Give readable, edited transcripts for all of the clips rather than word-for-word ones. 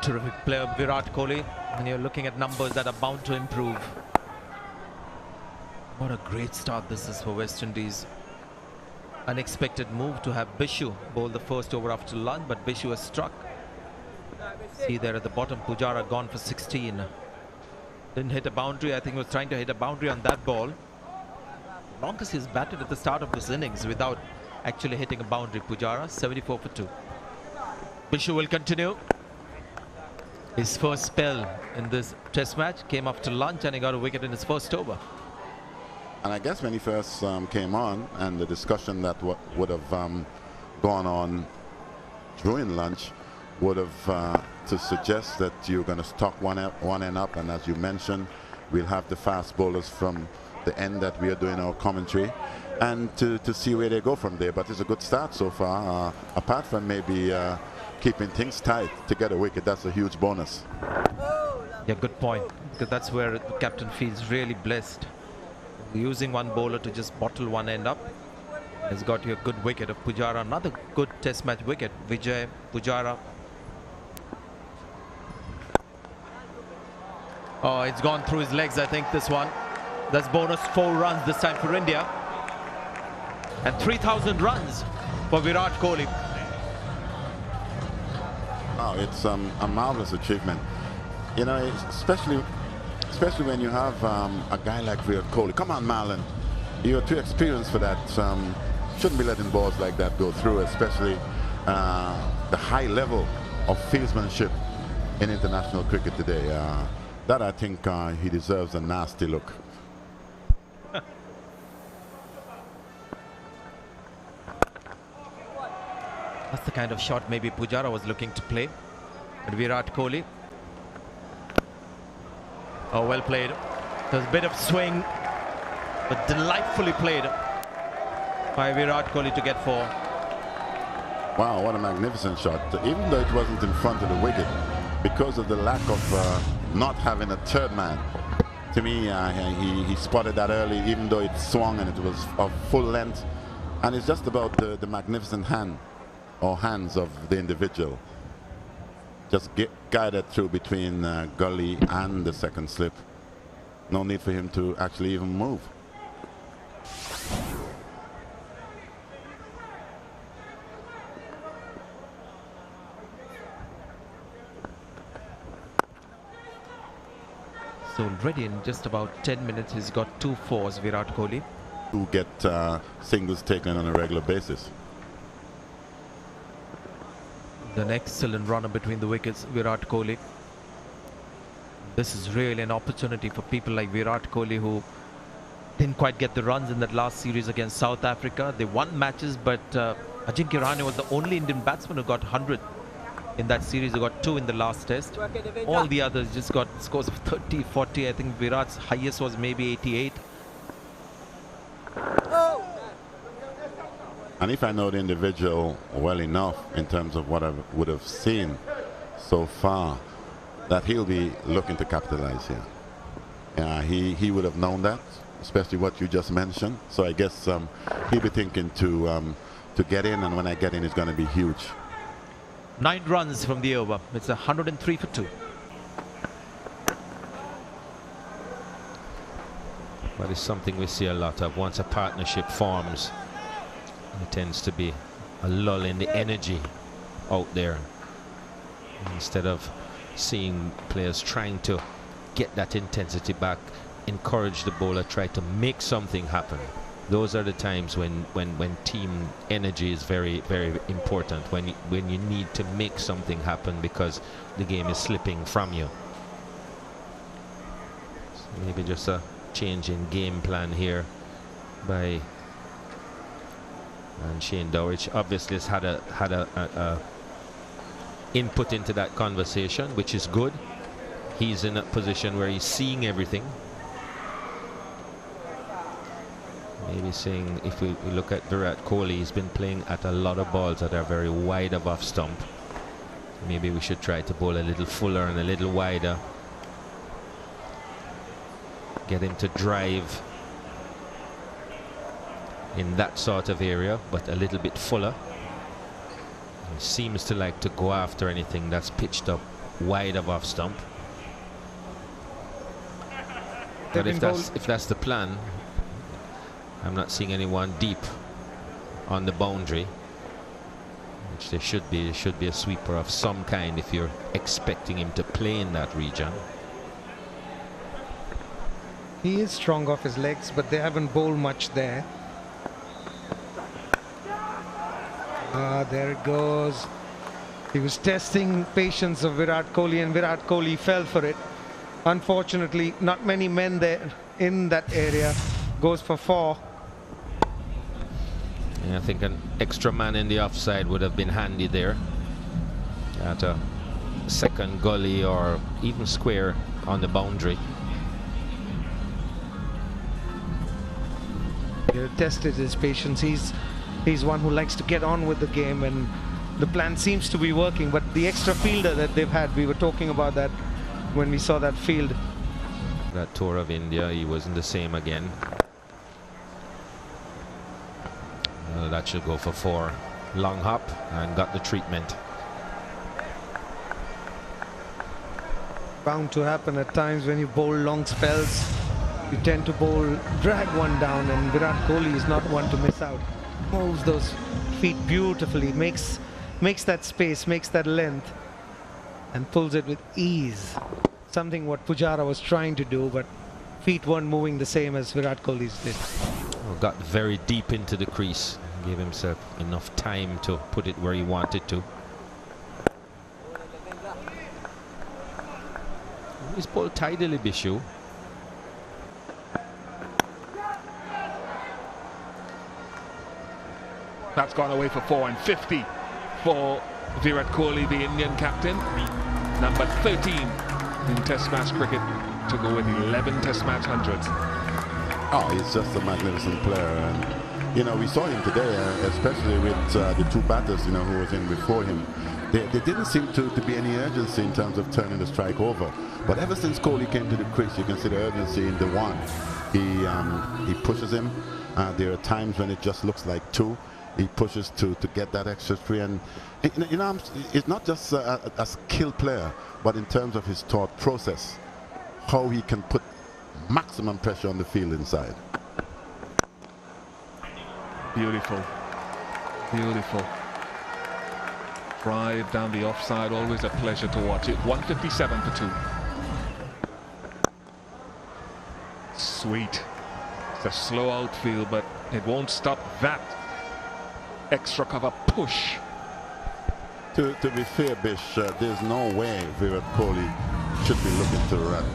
Terrific player, Virat Kohli, and you're looking at numbers that are bound to improve. What a great start this is for West Indies. Unexpected move to have Bishu bowl the first over after lunch, but Bishu has struck. See there at the bottom, Pujara gone for 16. Didn't hit a boundary. I think he was trying to hit a boundary on that ball. Longest he's batted at the start of this innings without actually hitting a boundary. Pujara 74 for 2. Bishu will continue. His first spell in this test match came after lunch and he got a wicket in his first over. And I guess when he first came on, and the discussion that would have gone on during lunch would have to suggest that you're going to stock one end up, and as you mentioned, we'll have the fast bowlers from the end that we are doing our commentary, and to see where they go from there. But it's a good start so far, apart from maybe keeping things tight. To get a wicket, that's a huge bonus. Yeah, good point, because that's where the captain feels really blessed. Using one bowler to just bottle one end up. Has got you a good wicket of Pujara. Another good test match wicket. Vijay, Pujara. Oh, it's gone through his legs, I think, this one. That's bonus 4 runs this time for India. And 3,000 runs for Virat Kohli. Oh, it's a marvelous achievement. You know, especially when you have a guy like Virat Kohli. Come on, Marlon. You're too experienced for that. Shouldn't be letting balls like that go through, especially the high level of fieldsmanship in international cricket today. That I think he deserves a nasty look. That's the kind of shot maybe Pujara was looking to play. But Virat Kohli. Oh, well played. There's a bit of swing, but delightfully played by Virat Kohli to get 4. Wow, what a magnificent shot. Even though it wasn't in front of the wicket, because of the lack of not having a third man. To me, he spotted that early, even though it swung and it was of full length. And it's just about the magnificent hand or hands of the individual. Just guided through between gully and the second slip. No need for him to actually even move. So already in just about 10 minutes, he's got 2 4s, Virat Kohli. To get singles taken on a regular basis. An excellent runner between the wickets, Virat Kohli. This is really an opportunity for people like Virat Kohli, who didn't quite get the runs in that last series against South Africa. They won matches, but Ajinkya Rahane was the only Indian batsman who got 100 in that series. He got 2 in the last test. All the others just got scores of 30, 40. I think Virat's highest was maybe 88. And if I know the individual well enough in terms of what I would have seen so far, that he'll be looking to capitalize here. He would have known that, especially what you just mentioned. So I guess he'll be thinking to get in, and when I get in, it's going to be huge. 9 runs from the over. It's 103 for 2. But it's something we see a lot of. Once a partnership forms, there tends to be a lull in the energy out there. Instead of seeing players trying to get that intensity back, encourage the bowler, try to make something happen. Those are the times when team energy is very, very important, when you need to make something happen because the game is slipping from you. So maybe just a change in game plan here by Shane Dowrich. Obviously has had a input into that conversation, which is good. He's in a position where he's seeing everything. Maybe saying, if we look at Virat Kohli, he's been playing at a lot of balls that are very wide of off stump. Maybe we should try to bowl a little fuller and a little wider. Get him to drive in that sort of area, but a little bit fuller. He seems to like to go after anything that's pitched up wide of off stump. But if that's the plan, I'm not seeing anyone deep on the boundary, which there should be. There should be a sweeper of some kind if you're expecting him to play in that region. He is strong off his legs, but they haven't bowled much there. There it goes. He was testing patience of Virat Kohli, and Virat Kohli fell for it. Unfortunately, not many men there in that area. Goes for 4. Yeah, I think an extra man in the offside would have been handy there. At a second gully or even square on the boundary. He tested his patience. He's one who likes to get on with the game, and the plan seems to be working. But the extra fielder that they've had, we were talking about that when we saw that field. That tour of India, he wasn't the same again. Well, that should go for 4. Long hop and got the treatment. Bound to happen at times when you bowl long spells. You tend to drag one down, and Virat Kohli is not one to miss out. Moves those feet beautifully, makes that space, makes that length, and pulls it with ease. Something what Pujara was trying to do, but feet weren't moving the same as Virat Kohli's did. Well, got very deep into the crease, gave himself enough time to put it where he wanted to. He's bowled tidily, Bishu. That's gone away for 4, and 50 for Virat Kohli, the Indian captain. Number 13 in Test match cricket, to go with 11 Test match hundreds. Oh, he's just a magnificent player. And, you know, we saw him today, especially with the 2 batters, you know, who was in before him. There didn't seem to be any urgency in terms of turning the strike over. But ever since Kohli came to the crease, you can see the urgency in the 1. He pushes him. There are times when it just looks like 2. He pushes to get that extra 3, and you know, it's not just a skilled player, but in terms of his thought process, how he can put maximum pressure on the field inside. Beautiful, beautiful. Drive down the offside, always a pleasure to watch it. 157 for 2. Sweet. It's a slow outfield, but it won't stop that extra cover push. To be fair, Bish, there's no way Virat Kohli should be looking to run.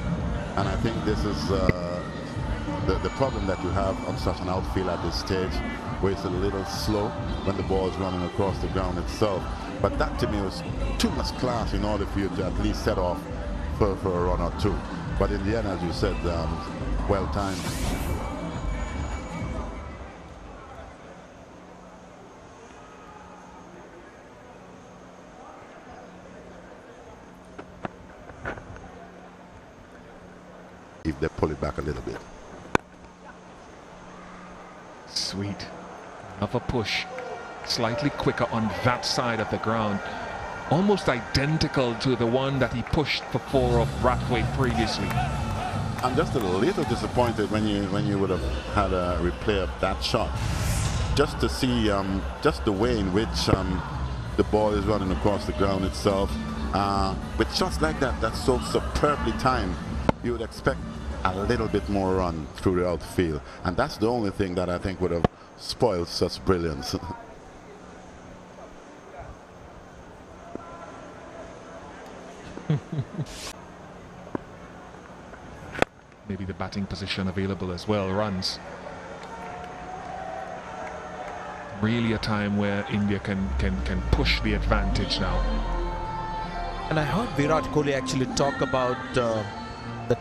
And I think this is the problem that you have on such an outfield at this stage, where it's a little slow when the ball is running across the ground itself. But that to me was too much class in order for you to at least set off for a run or 2. But in the end, as you said, well timed. If they pull it back a little bit. Sweet. Another push. Slightly quicker on that side of the ground. Almost identical to the one that he pushed for 4 of Brathwaite previously. I'm just a little disappointed when you would have had a replay of that shot. Just to see just the way in which the ball is running across the ground itself. With shots like that, that's so superbly timed, you would expect a little bit more run through the outfield, and that's the only thing that I think would have spoiled such brilliance. Maybe the batting position available as well. Runs. Really a time where India can push the advantage now. And I heard Virat Kohli actually talk about the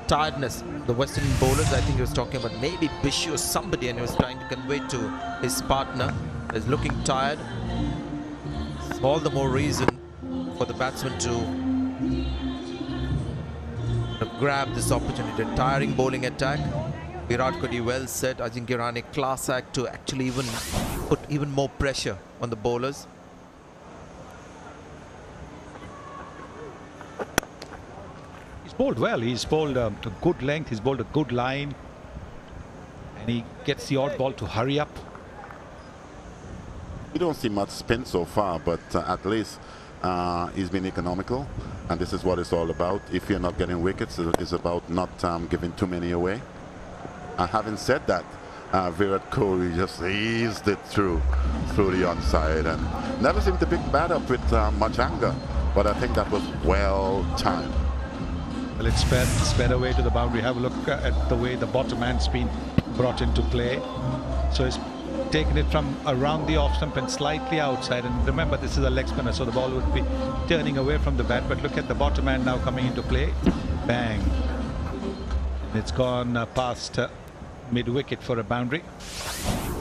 tiredness, the West Indian bowlers. I think he was talking about maybe Bishu or somebody, and he was trying to convey to his partner is looking tired. All the more reason for the batsman to grab this opportunity. A tiring bowling attack. Virat Kohli well said. Ajinkya Rahane class act to actually even put even more pressure on the bowlers. bowled well. He's bowled a good length. He's bowled a good line. And he gets the odd ball to hurry up. We don't see much spin so far, but at least he's been economical. And this is what it's all about. If you're not getting wickets, it's about not giving too many away. Having said that, Virat Kohli just eased it through the onside and never seemed to pick the bat up with much anger. But I think that was well timed. Well, it's sped away to the boundary. Have a look at the way the bottom hand's been brought into play. So he's taken it from around the off stump and slightly outside. And remember, this is a leg spinner, so the ball would be turning away from the bat. But look at the bottom hand now coming into play. Bang. And it's gone past mid-wicket for a boundary.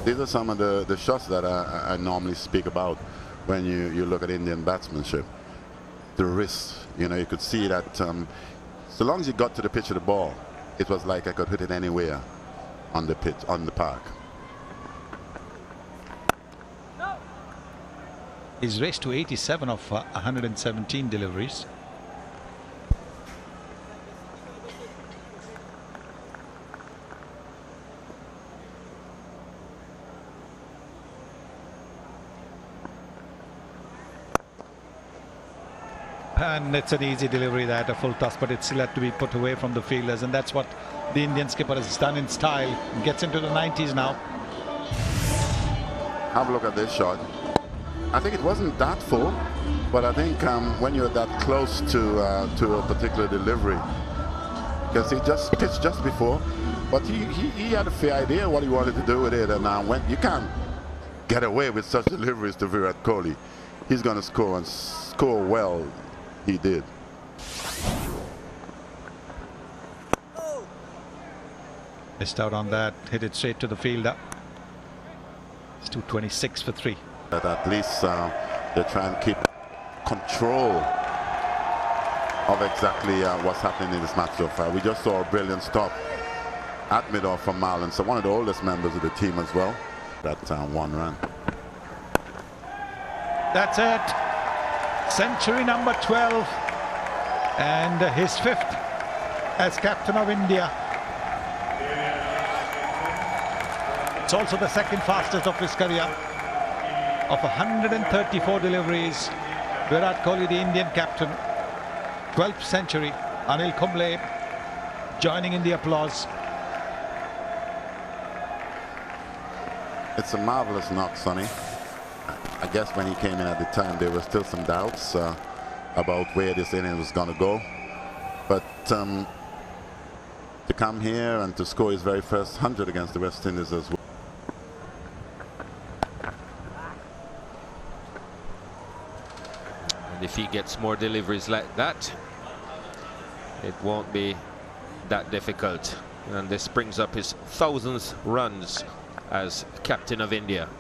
These are some of the shots that I normally speak about when you look at Indian batsmanship. The wrist, you know, you could see that so long as you got to the pitch of the ball, it was like I could hit it anywhere on the pitch, on the park. He's raced to 87 of 117 deliveries. And it's an easy delivery that, a full toss, but it still had to be put away from the fielders, and that's what the Indian skipper has done in style. Gets into the 90s now. Have a look at this shot. I think it wasn't that full, but I think when you're that close to a particular delivery, because he just pitched just before, but he had a fair idea what he wanted to do with it, and when you can't get away with such deliveries to Virat Kohli, he's going to score and score well. He did. Missed out on that, hit it straight to the fielder. It's 226 for 3. But at least they try and keep control of exactly what's happening in this match so far. We just saw a brilliant stop at mid-off from Marlon, so one of the oldest members of the team as well. That one run. That's it. Century number 12 and his 5th as captain of India. It's also the 2nd fastest of his career. Of 134 deliveries, Virat Kohli, the Indian captain, 12th century. Anil Kumble joining in the applause. It's a marvelous knock, Sonny. I guess when he came in at the time, there were still some doubts about where this inning was going to go. But to come here and to score his very first 100 against the West Indies as well. And if he gets more deliveries like that, it won't be that difficult. And this brings up his 1,000th runs as captain of India.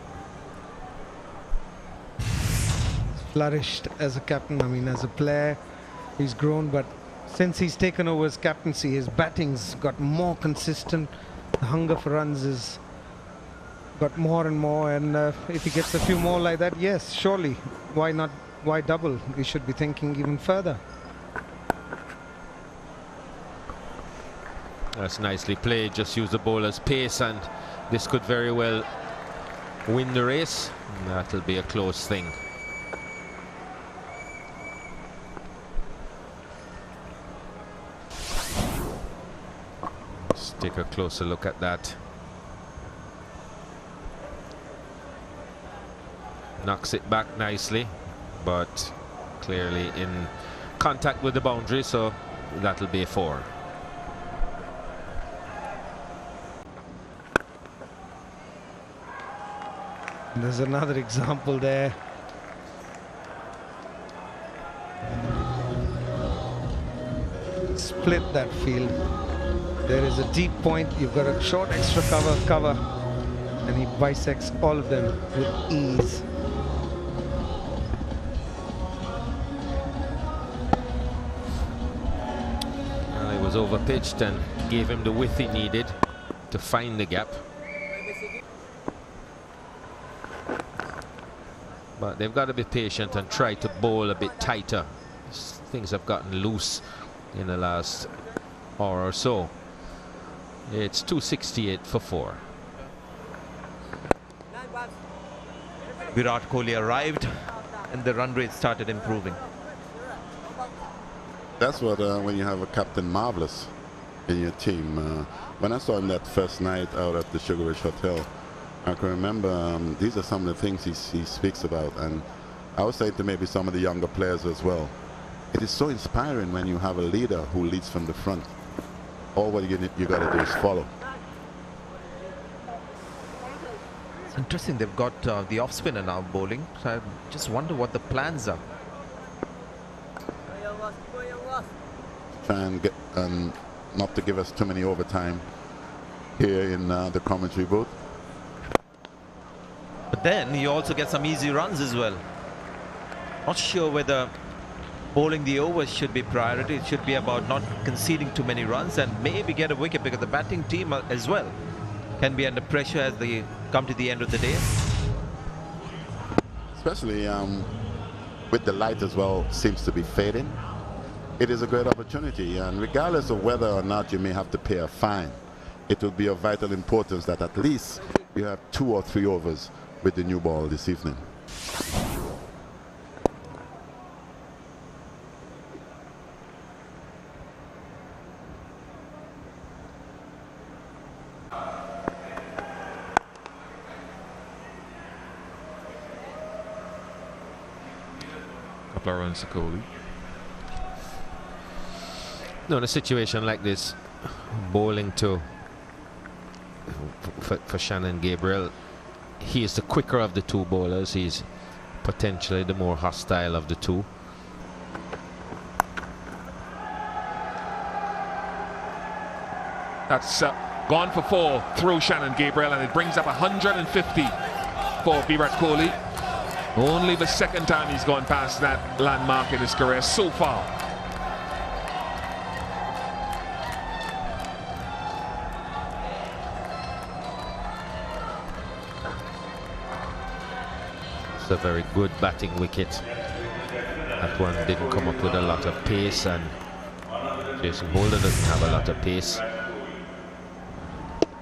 Flourished as a captain. I mean, as a player, he's grown, but since he's taken over his captaincy, his batting's got more consistent. The hunger for runs has got more and more, and if he gets a few more like that, yes, surely, why not? Why double? We should be thinking even further. That's nicely played. Just use the bowler's pace, and this could very well win the race. And that'll be a close thing. Let's take a closer look at that. Knocks it back nicely, but clearly in contact with the boundary, so that'll be a 4. There's another example there. Split that field. There is a deep point. You've got a short extra cover, and he bisects all of them with ease. Well, he was overpitched and gave him the width he needed to find the gap. But they've got to be patient and try to bowl a bit tighter. Things have gotten loose in the last hour or so. It's 268 for 4. Virat Kohli arrived and the run rate started improving. That's what when you have a Captain Marvelous in your team. When I saw him that first night out at the Sugar Ridge Hotel, I can remember these are some of the things he speaks about, and I was saying to maybe some of the younger players as well. It is so inspiring when you have a leader who leads from the front. All what you got to do is follow. It's interesting they've got the off spinner now bowling. So I just wonder what the plans are. Try and get not to give us too many overtime here in the commentary booth. But then you also get some easy runs as well. Not sure whether bowling the overs should be priority. It should be about not conceding too many runs and maybe get a wicket, because the batting team as well can be under pressure as they come to the end of the day. Especially with the light as well seems to be fading. It is a great opportunity, and regardless of whether or not you may have to pay a fine, it will be of vital importance that at least you have 2 or 3 overs with the new ball this evening. Couple of runs to Kohli. No, in a situation like this, bowling for Shannon Gabriel, he is the quicker of the 2 bowlers. He's potentially the more hostile of the 2. That's gone for 4 through Shannon Gabriel, and it brings up 150 for Virat Kohli. Only the second time he's gone past that landmark in his career so far. It's a very good batting wicket. That one didn't come up with a lot of pace, and Jason Holder doesn't have a lot of pace.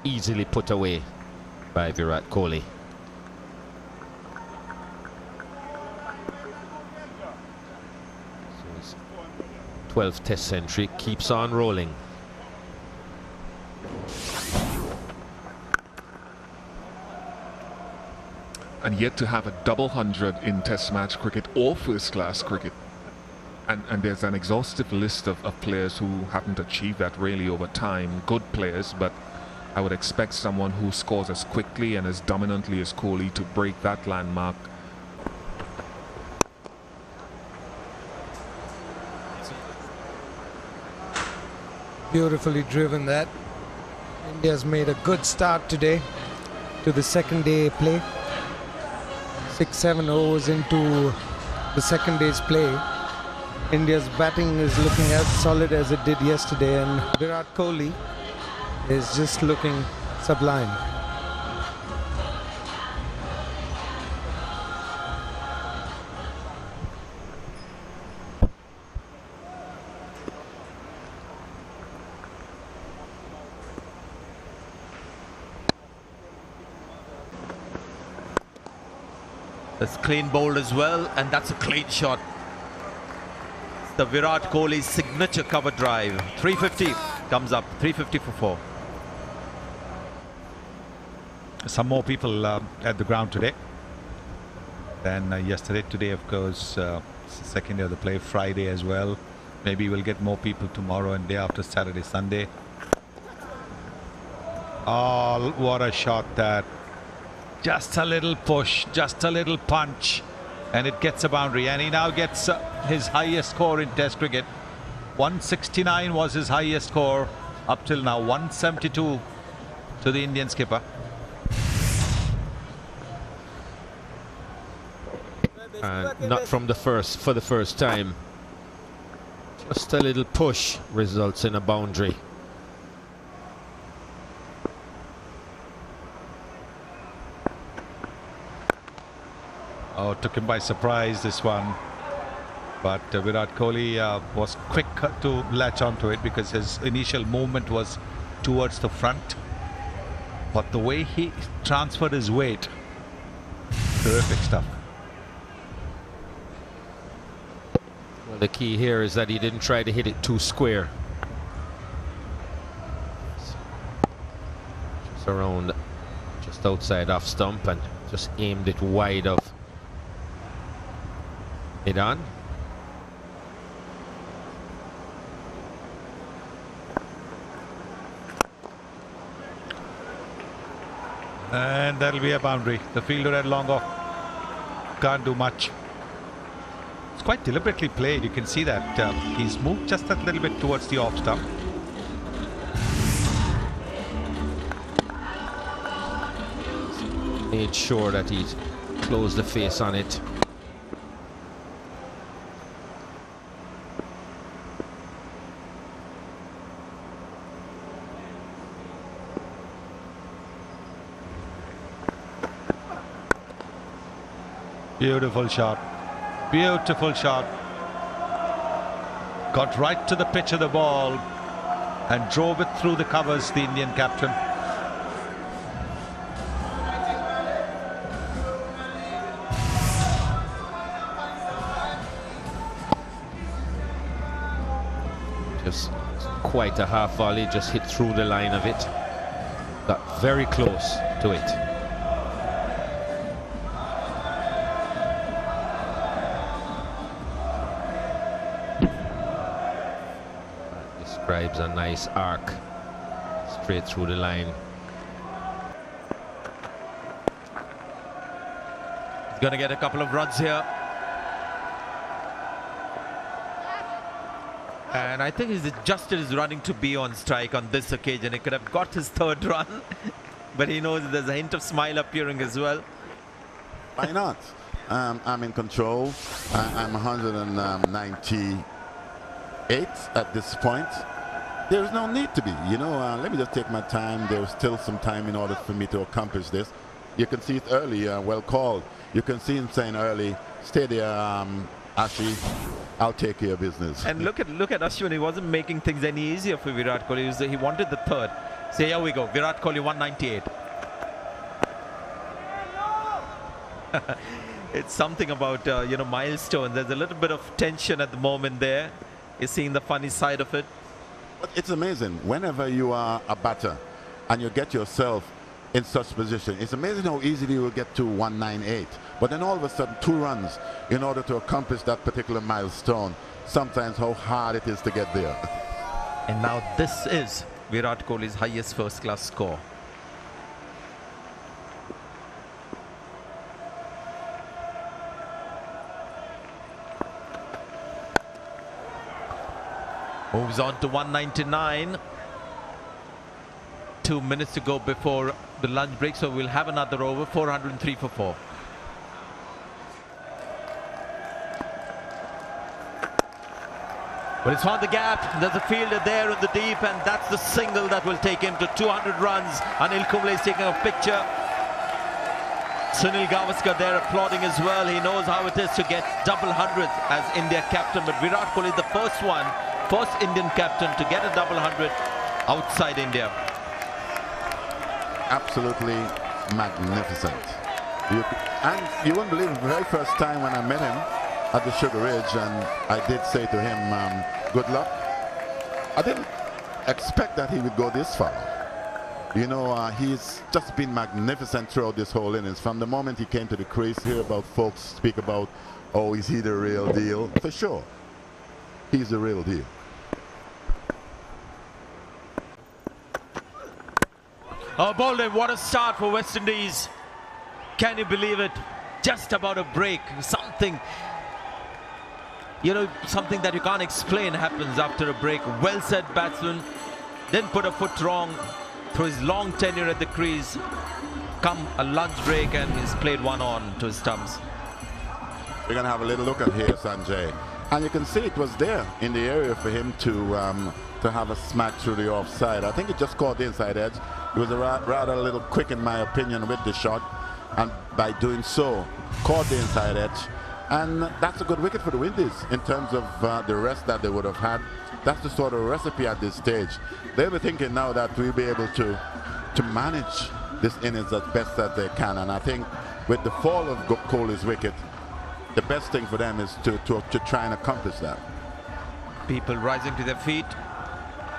Easily put away by Virat Kohli. So his 12th Test century keeps on rolling. And yet to have a double 100 in Test match cricket or first class cricket. And there's an exhaustive list of players who haven't achieved that really over time. Good players, but I would expect someone who scores as quickly and as dominantly as Kohli to break that landmark. Beautifully driven that. India's made a good start today to the second day play. 6-7 overs into the second day's play. India's batting is looking as solid as it did yesterday, and Virat Kohli is just looking sublime. That's clean bowled as well, and that's a clean shot. It's the Virat Kohli's signature cover drive. 350 comes up, 350 for 4. Some more people at the ground today than yesterday. Today, of course, it's the second day of the play. Friday as well. Maybe we'll get more people tomorrow and day after, Saturday, Sunday. Oh, what a shot that. Just a little push, just a little punch, and it gets a boundary. And he now gets his highest score in Test cricket. 169 was his highest score up till now. 172 to the Indian skipper. And not from the first, for the first time. Just a little push results in a boundary. Oh, took him by surprise, this one. But Virat Kohli was quick to latch onto it because his initial movement was towards the front. But the way he transferred his weight, terrific stuff. Well, the key here is that he didn't try to hit it too square. Just around, just outside off stump, and just aimed it wide of it on. And that'll be a boundary. The fielder had long off. Can't do much. It's quite deliberately played. You can see that he's moved just a little bit towards the off stump. Made sure that he closed the face on it. Beautiful shot. Beautiful shot. Got right to the pitch of the ball and drove it through the covers, the Indian captain. Just quite a half volley, just hit through the line of it. Got very close to it. Describes a nice arc straight through the line. He's going to get a couple of runs here. And I think he's adjusted his running to be on strike on this occasion. He could have got his third run, but he knows there's a hint of smile appearing as well. Why not? I'm in control. I'm 198 at this point. There's no need to be, you know, let me just take my time. There's still some time in order for me to accomplish this. You can see it early, well called. You can see him saying early, stay there, Ashi, I'll take care of business. And look at Ashwin, he wasn't making things any easier for Virat Kohli. He wanted the third. So here we go, Virat Kohli 198. It's something about, you know, milestone. There's a little bit of tension at the moment there. You're seeing the funny side of it. But it's amazing, whenever you are a batter and you get yourself in such position, it's amazing how easily you will get to 198. But then all of a sudden, 2 runs in order to accomplish that particular milestone. Sometimes how hard it is to get there. And now this is Virat Kohli's highest first-class score. Moves on to 199. 2 minutes to go before the lunch break, so we'll have another over. 403 for 4. But it's found the gap. There's a fielder there in the deep, and that's the single that will take him to 200 runs. Anil Kumble is taking a picture. Sunil Gavaskar there applauding as well. He knows how it is to get double hundreds as India captain, but Virat Kohli is the first Indian captain to get a double hundred outside India. Absolutely magnificent. And you wouldn't believe the very first time when I met him at the Sugar Ridge, and I did say to him, good luck. I didn't expect that he would go this far. You know, he's just been magnificent throughout this whole innings. From the moment he came to the crease, hear about folks speak about, oh, is he the real deal? For sure, he's the real deal. Oh, Bolden, what a start for West Indies. Can you believe it? Just about a break. Something, you know, something that you can't explain happens after a break. Well said batsman. Didn't put a foot wrong through his long tenure at the crease. Come a lunch break and he's played one on to his stumps. We're going to have a little look at here, Sanjay. And you can see it was there in the area for him to have a smack through the offside. I think it just caught the inside edge. It was rather a little quick, in my opinion, with the shot. And by doing so, caught the inside edge And that's a good wicket for the Windies in terms of the rest that they would have had. That's the sort of recipe at this stage. They'll be thinking now that we'll be able to manage this innings as best as they can. And I think with the fall of Kohli's wicket, the best thing for them is to try and accomplish that. People rising to their feet,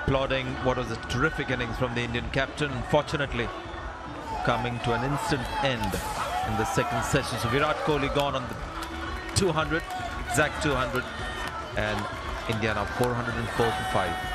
applauding what was a terrific innings from the Indian captain. Unfortunately, coming to an instant end in the second session. So Virat Kohli gone on the 200, exact 200, and India now 404 for 5.